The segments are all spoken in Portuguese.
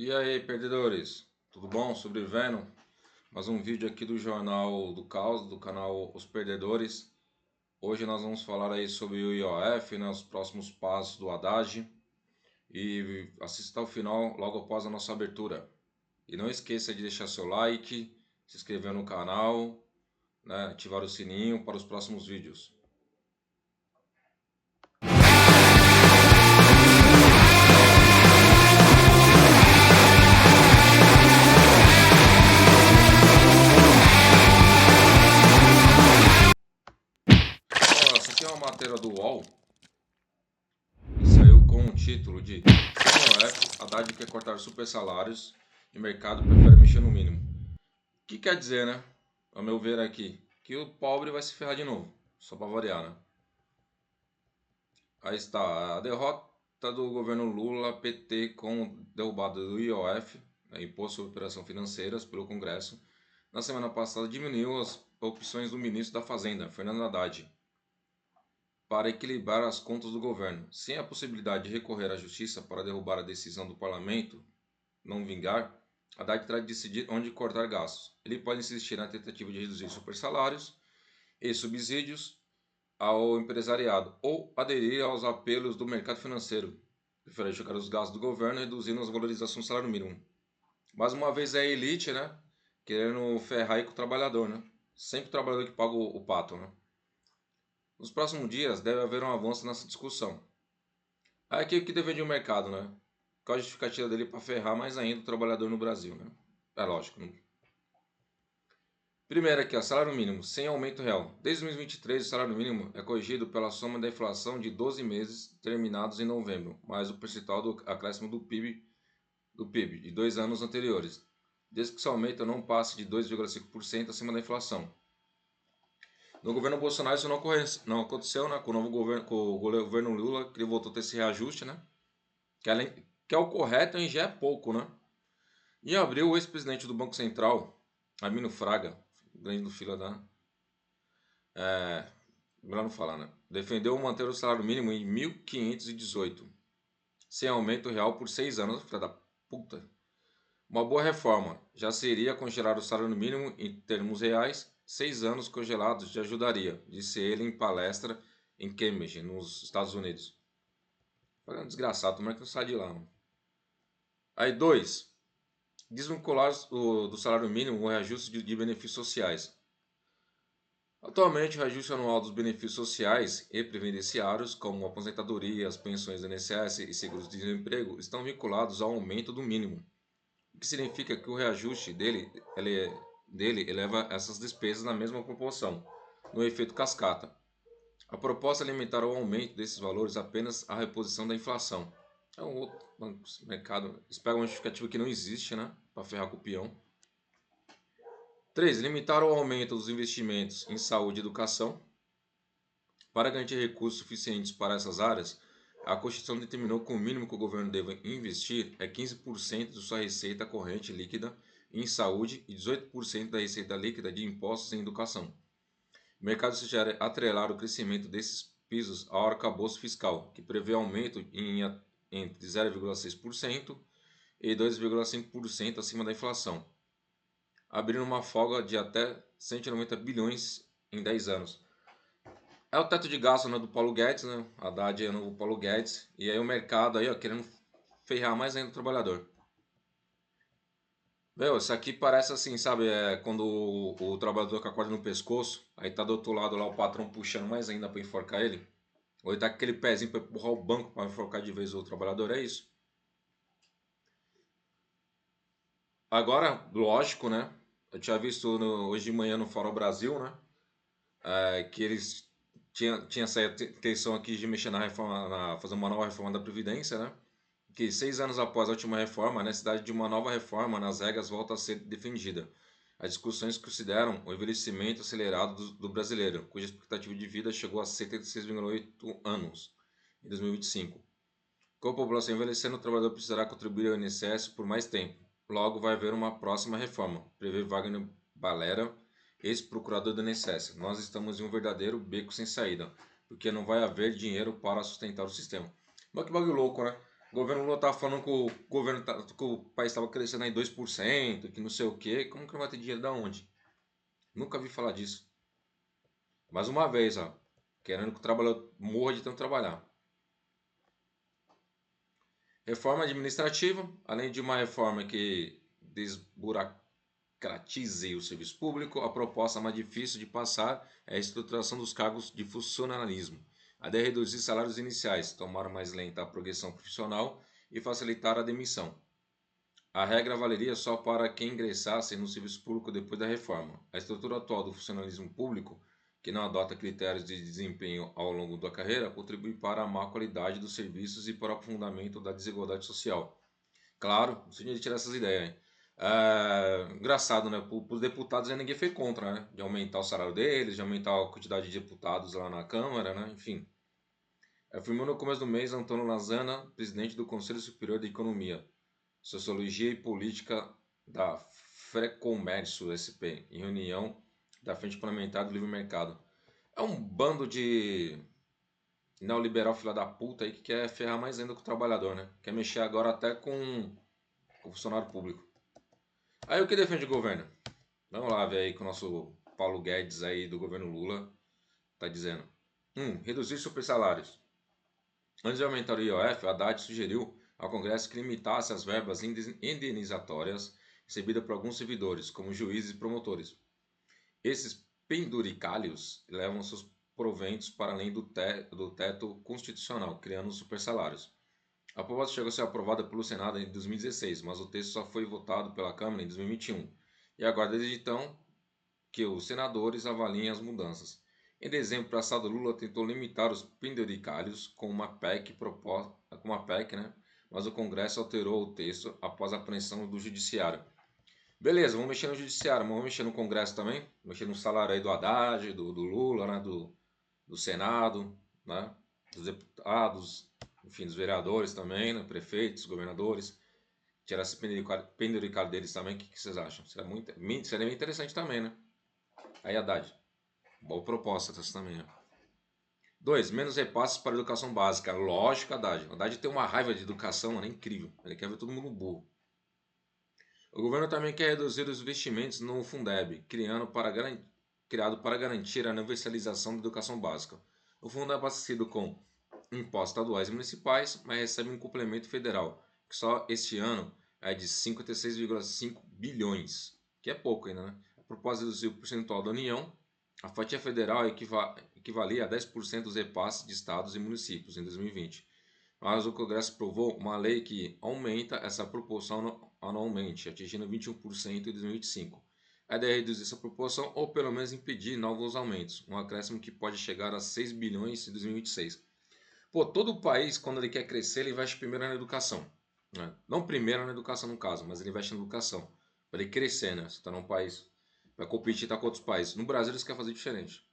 E aí, perdedores? Tudo bom? Sobrevivendo? Mais um vídeo aqui do Jornal do Caos, do canal Os Perdedores. Hoje nós vamos falar aí sobre o IOF, né, os próximos passos do Haddad. E assista ao final logo após a nossa abertura. E não esqueça de deixar seu like, se inscrever no canal, né, ativar o sininho para os próximos vídeos. Essa aqui é uma matéria do UOL. Saiu com o título de IOF, Haddad quer cortar super salários e mercado prefere mexer no mínimo. O que quer dizer, né? A meu ver aqui, que o pobre vai se ferrar de novo, só para variar, né? Aí está a derrota do governo Lula, PT, com derrubada do IOF, né, Imposto sobre Operações Financeiras, pelo Congresso. Na semana passada diminuiu as opções do ministro da Fazenda, Fernando Haddad, para equilibrar as contas do governo. Sem a possibilidade de recorrer à justiça para derrubar a decisão do parlamento não vingar, Haddad terá de decidir onde cortar gastos. Ele pode insistir na tentativa de reduzir supersalários e subsídios ao empresariado ou aderir aos apelos do mercado financeiro, preferir jogar os gastos do governo reduzindo as valorizações do salário mínimo. Mais uma vez é a elite, né? Querendo ferrar aí com o trabalhador, né? Sempre o trabalhador que paga o pato, né? Nos próximos dias deve haver um avanço nessa discussão. Aqui o que defende o mercado, né? Qual a justificativa dele para ferrar mais ainda o trabalhador no Brasil, né? É lógico, né? Primeiro aqui, ó, salário mínimo, sem aumento real. Desde 2023, o salário mínimo é corrigido pela soma da inflação de 12 meses terminados em novembro, mais o percentual do acréscimo do PIB de 2 anos anteriores, desde que esse aumento não passe de 2,5% acima da inflação. No governo Bolsonaro isso não aconteceu, né? Com o novo governo, com o governo Lula, que ele voltou a ter esse reajuste, né? Que é o correto e já é pouco, né? Em abril, o ex-presidente do Banco Central, Arminio Fraga, grande do fila da... melhor não falar, né? Defendeu manter o salário mínimo em 1.518, sem aumento real por 6 anos. Filha da puta. Uma boa reforma. Já seria congelar o salário mínimo em termos reais. 6 anos congelados já ajudaria, disse ele em palestra em Cambridge, nos Estados Unidos. Foi um desgraçado, como é que não sai de lá, mano? Aí, 2. Desvincular do salário mínimo o reajuste de benefícios sociais. Atualmente, o reajuste anual dos benefícios sociais e previdenciários, como aposentadorias, pensões do INSS e seguros de desemprego, estão vinculados ao aumento do mínimo, o que significa que o reajuste dele eleva essas despesas na mesma proporção, no efeito cascata. A proposta é limitar o aumento desses valores apenas à reposição da inflação. É um outro mercado. Eles pegam uma justificativa que não existe, né? Para ferrar com o peão. 3. Limitar o aumento dos investimentos em saúde e educação. Para garantir recursos suficientes para essas áreas, a Constituição determinou que o mínimo que o governo deva investir é 15% de sua receita corrente líquida em saúde e 18% da receita líquida de impostos em educação. O mercado sugere atrelar o crescimento desses pisos ao arcabouço fiscal, que prevê aumento entre 0,6% e 2,5% acima da inflação, abrindo uma folga de até 190 bilhões em 10 anos. É o teto de gasto, né, do Paulo Guedes, né? Haddad é o novo Paulo Guedes. E aí o mercado aí, ó, querendo ferrar mais ainda o trabalhador. Meu, isso aqui parece assim, sabe? Quando o trabalhador com a corda no pescoço, aí tá do outro lado lá o patrão puxando mais ainda para enforcar ele. Ou ele tá com aquele pezinho para empurrar o banco para enforcar de vez o trabalhador, é isso. Agora, lógico, né? Eu tinha visto hoje de manhã no Fórum Brasil, né? Que eles tinha essa intenção aqui de mexer na reforma, fazer uma nova reforma da Previdência, né? Que 6 anos após a última reforma, a necessidade de uma nova reforma nas regras volta a ser defendida. As discussões consideram o envelhecimento acelerado do brasileiro, cuja expectativa de vida chegou a 76,8 anos em 2025. Com a população envelhecendo, o trabalhador precisará contribuir ao INSS por mais tempo. Logo vai haver uma próxima reforma, prevê Wagner Balera, ex-procurador do INSS. Nós estamos em um verdadeiro beco sem saída, porque não vai haver dinheiro para sustentar o sistema. Mas que bagulho louco, né? O governo Lula tava falando que que o país estava crescendo aí 2%, que não sei o quê. Como que não vai ter dinheiro da onde? Nunca vi falar disso. Mais uma vez, ó. Querendo que o trabalhador morra de tanto trabalhar. Reforma administrativa, além de uma reforma que desburocratize o serviço público, a proposta mais difícil de passar é a estruturação dos cargos de funcionalismo. A ideia é reduzir salários iniciais, tomar mais lenta a progressão profissional e facilitar a demissão. A regra valeria só para quem ingressasse no serviço público depois da reforma. A estrutura atual do funcionalismo público, que não adota critérios de desempenho ao longo da carreira, contribui para a má qualidade dos serviços e para o aprofundamento da desigualdade social. Claro, não sei de tirar essas ideias. Hein? Engraçado, né? Para os deputados ninguém foi contra, né? De aumentar o salário deles, de aumentar a quantidade de deputados lá na Câmara, né? Enfim. Afirmou no começo do mês Antônio Lazana, presidente do Conselho Superior de Economia, Sociologia e Política da Frecomércio SP, em reunião da Frente Parlamentar do Livre Mercado. É um bando de neoliberal filha da puta aí que quer ferrar mais ainda com o trabalhador, né? Quer mexer agora até com o funcionário público. Aí o que defende o governo? Vamos lá ver aí com o nosso Paulo Guedes aí do governo Lula tá dizendo. Reduzir supersalários. Antes de aumentar o IOF, Haddad sugeriu ao Congresso que limitasse as verbas indenizatórias recebidas por alguns servidores, como juízes e promotores. Esses penduricalhos levam seus proventos para além do teto constitucional, criando supersalários. A proposta chegou a ser aprovada pelo Senado em 2016, mas o texto só foi votado pela Câmara em 2021. E agora, desde então, que os senadores avaliem as mudanças. Em dezembro passado, Lula tentou limitar os penduricalhos com uma PEC proposta, né? Mas o Congresso alterou o texto após a pressão do Judiciário. Beleza, vamos mexer no Judiciário, mas vamos mexer no Congresso também, mexer no salário aí do Haddad, do Lula, né? do Senado, né? Dos deputados, enfim, dos vereadores também, né? Prefeitos, governadores. Tirar esse penduricalho deles também, o que vocês acham? Seria bem interessante também, né? Aí, Haddad. Boa proposta essa também. 2. Menos repasses para a educação básica. Lógico, Haddad. Haddad tem uma raiva de educação, mano, é incrível. Ele quer ver todo mundo burro. O governo também quer reduzir os investimentos no Fundeb, criado para garantir a universalização da educação básica. O fundo é abastecido com impostos estaduais e municipais, mas recebe um complemento federal, que só este ano é de 56,5 bilhões, que é pouco ainda, né? A propósito do reduzir o percentual da União, a fatia federal equivalia a 10% dos repasses de estados e municípios em 2020. Mas o Congresso aprovou uma lei que aumenta essa proporção anualmente, atingindo 21% em 2025. A ideia é reduzir essa proporção ou pelo menos impedir novos aumentos, um acréscimo que pode chegar a 6 bilhões em 2026. Pô, todo o país, quando ele quer crescer, ele investe primeiro na educação. Né? Não primeiro na educação, no caso, mas ele investe na educação. Para ele crescer, né? Você está num país, vai competir tá, com outros países. No Brasil, eles querem fazer diferente.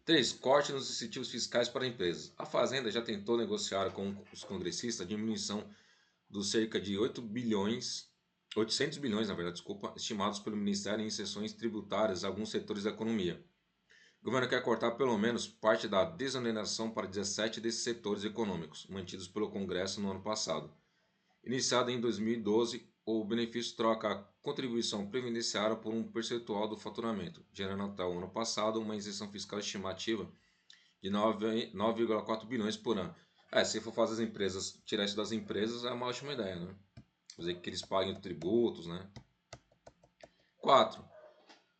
3. Corte nos incentivos fiscais para empresas. A Fazenda já tentou negociar com os congressistas a diminuição dos cerca de 800 bilhões, na verdade, desculpa, estimados pelo Ministério em inserções tributárias a alguns setores da economia. O governo quer cortar pelo menos parte da desoneração para 17 desses setores econômicos, mantidos pelo Congresso no ano passado. Iniciado em 2012, o benefício troca a contribuição previdenciária por um percentual do faturamento, gerando até o ano passado uma isenção fiscal estimativa de 9,4 bilhões por ano. Se for fazer as empresas, tirar isso das empresas é uma ótima ideia, né? Fazer que eles paguem tributos, né? 4.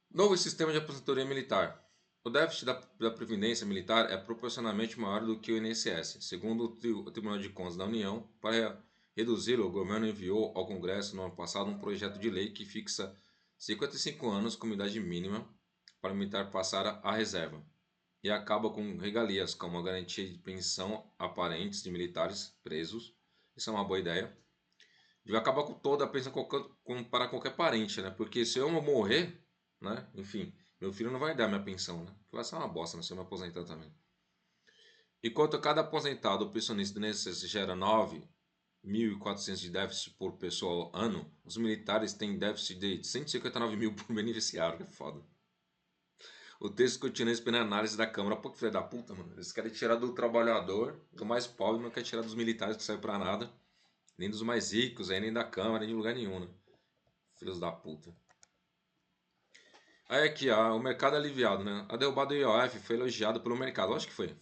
Novo sistema de aposentadoria militar. O déficit da Previdência Militar é proporcionalmente maior do que o INSS. Segundo o Tribunal de Contas da União, para reduzi-lo, o governo enviou ao Congresso no ano passado um projeto de lei que fixa 55 anos como idade mínima para o militar passar à reserva e acaba com regalias como a garantia de pensão a parentes de militares presos. Isso é uma boa ideia. E vai acabar com toda a pensão para qualquer parente, né? Porque se eu morrer, né? Enfim, meu filho não vai dar minha pensão, né? Que vai ser uma bosta, né? Se eu me aposentar também. Enquanto cada aposentado ou pensionista do INSS gera 9.400 de déficit por pessoa ao ano, os militares têm déficit de 159 mil por beneficiário, que é foda. O texto continua esperando a análise da Câmara. Pô, que filho da puta, mano. Eles querem tirar do trabalhador, do mais pobre, não quer tirar dos militares que saiu pra nada. Nem dos mais ricos, aí, nem da Câmara, nem de lugar nenhum, né? Filhos da puta. Aí aqui, o mercado aliviado, né? A derrubada do IOF foi elogiada pelo mercado. Acho que foi.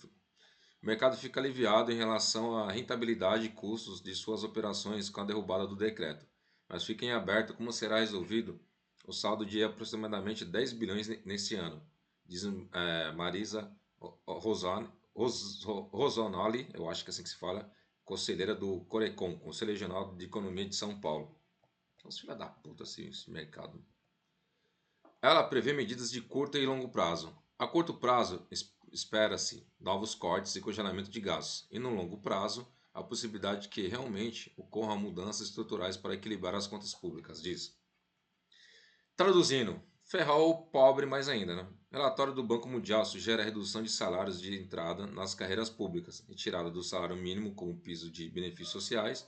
O mercado fica aliviado em relação à rentabilidade e custos de suas operações com a derrubada do decreto. Mas fica em aberto como será resolvido o saldo de aproximadamente 10 bilhões nesse ano, diz Marisa Rosonoli, eu acho que é assim que se fala, conselheira do Corecon, Conselho Regional de Economia de São Paulo. Os filha da puta, assim, esse mercado. Ela prevê medidas de curto e longo prazo. A curto prazo, espera-se novos cortes e congelamento de gastos, e no longo prazo, a possibilidade de que realmente ocorram mudanças estruturais para equilibrar as contas públicas, diz. Traduzindo, ferrar o pobre mais ainda, né? Relatório do Banco Mundial sugere a redução de salários de entrada nas carreiras públicas, retirada do salário mínimo como piso de benefícios sociais,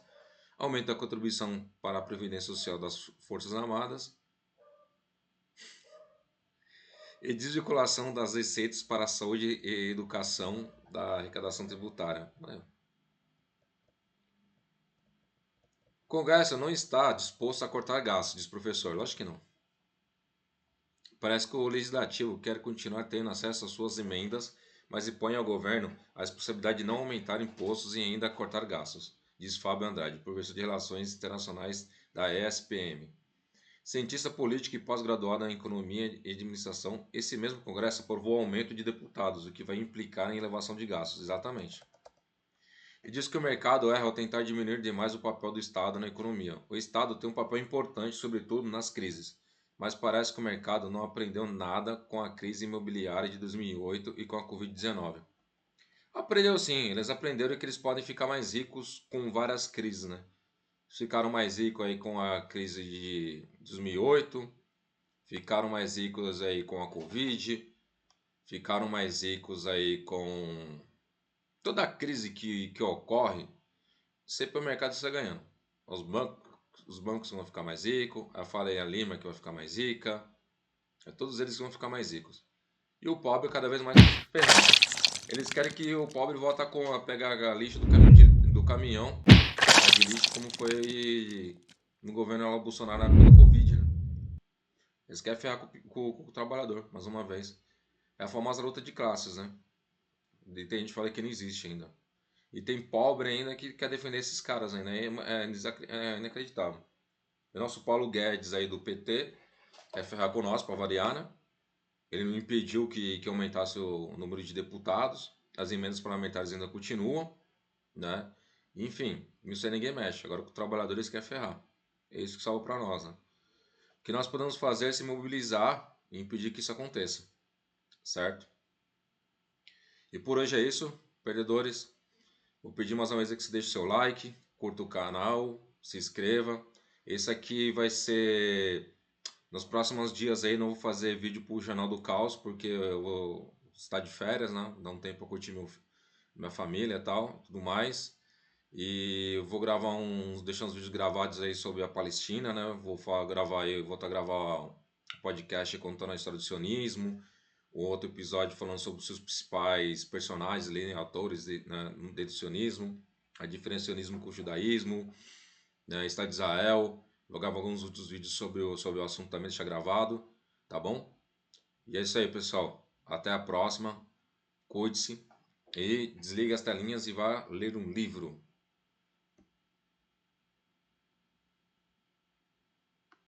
aumento da contribuição para a Previdência Social das Forças Armadas e desvinculação das receitas para a saúde e educação da arrecadação tributária. O Congresso não está disposto a cortar gastos, diz o professor. Lógico que não. Parece que o Legislativo quer continuar tendo acesso às suas emendas, mas impõe ao governo a responsabilidade de não aumentar impostos e ainda cortar gastos, diz Fábio Andrade, professor de Relações Internacionais da ESPM. Cientista político e pós-graduado em Economia e Administração, esse mesmo Congresso aprovou o aumento de deputados, o que vai implicar em elevação de gastos. Exatamente. E diz que o mercado erra ao tentar diminuir demais o papel do Estado na economia. O Estado tem um papel importante, sobretudo nas crises, mas parece que o mercado não aprendeu nada com a crise imobiliária de 2008 e com a Covid-19. Aprendeu sim, eles aprenderam que eles podem ficar mais ricos com várias crises, né? Ficaram mais ricos aí com a crise de 2008, ficaram mais ricos aí com a Covid, ficaram mais ricos aí com toda a crise que ocorre, sempre o mercado está ganhando. Os bancos vão ficar mais ricos, a Faria Lima que vai ficar mais rica, todos eles vão ficar mais ricos. E o pobre cada vez mais ferrado. Eles querem que o pobre volte a pegar a lixo do caminhão de lixo, como foi no governo Bolsonaro na época do Covid. Né? Eles querem ferrar com o trabalhador, mais uma vez. É a famosa luta de classes, né? E tem gente que fala que não existe ainda. E tem pobre ainda que quer defender esses caras ainda. É inacreditável. O nosso Paulo Guedes aí do PT quer ferrar com nós, para variar, né? Ele não impediu que aumentasse o número de deputados. As emendas parlamentares ainda continuam, né? Enfim, isso aí ninguém mexe. Agora com os trabalhadores quer ferrar. É isso que salva para nós, né? O que nós podemos fazer é se mobilizar e impedir que isso aconteça, certo? E por hoje é isso, perdedores. Vou pedir mais uma vez que você deixe seu like, curta o canal, se inscreva. Esse aqui vai ser... Nos próximos dias aí não vou fazer vídeo pro Jornal do Caos, porque eu vou estar de férias, né? Dar um tempo para curtir minha família e tal, tudo mais. E eu vou gravar deixar uns vídeos gravados aí sobre a Palestina, né? Vou voltar a gravar um podcast contando a história do sionismo, o outro episódio falando sobre os seus principais personagens, autores dentro do sionismo, a diferença do sionismo com o judaísmo, né? Estado de Israel. Vou gravar alguns outros vídeos sobre o assunto também, deixar gravado, tá bom? E é isso aí, pessoal. Até a próxima. Cuide-se e desligue as telinhas e vá ler um livro.